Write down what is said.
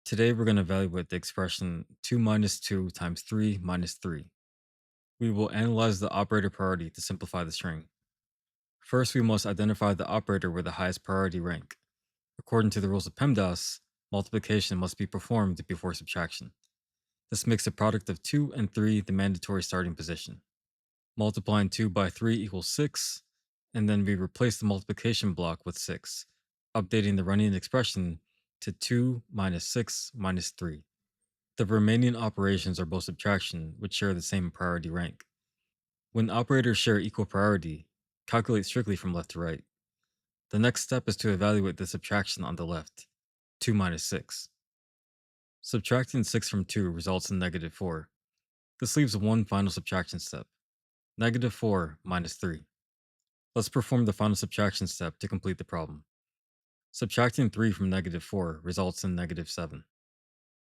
Today we're going to evaluate the expression 2 minus 2 times 3 minus 3. We will analyze the operator priority to simplify the string. First, we must identify the operator with the highest priority rank. According to the rules of PEMDAS, multiplication must be performed before subtraction. This makes the product of 2 and 3 the mandatory starting position. Multiplying 2 by 3 equals 6, and then we replace the multiplication block with 6, updating the running expression to 2 minus 6 minus 3. The remaining operations are both subtraction, which share the same priority rank. When operators share equal priority, calculate strictly from left to right. The next step is to evaluate the subtraction on the left, 2 minus 6. Subtracting 6 from 2 results in negative 4. This leaves one final subtraction step, negative 4 minus 3. Let's perform the final subtraction step to complete the problem. Subtracting 3 from negative 4 results in negative 7.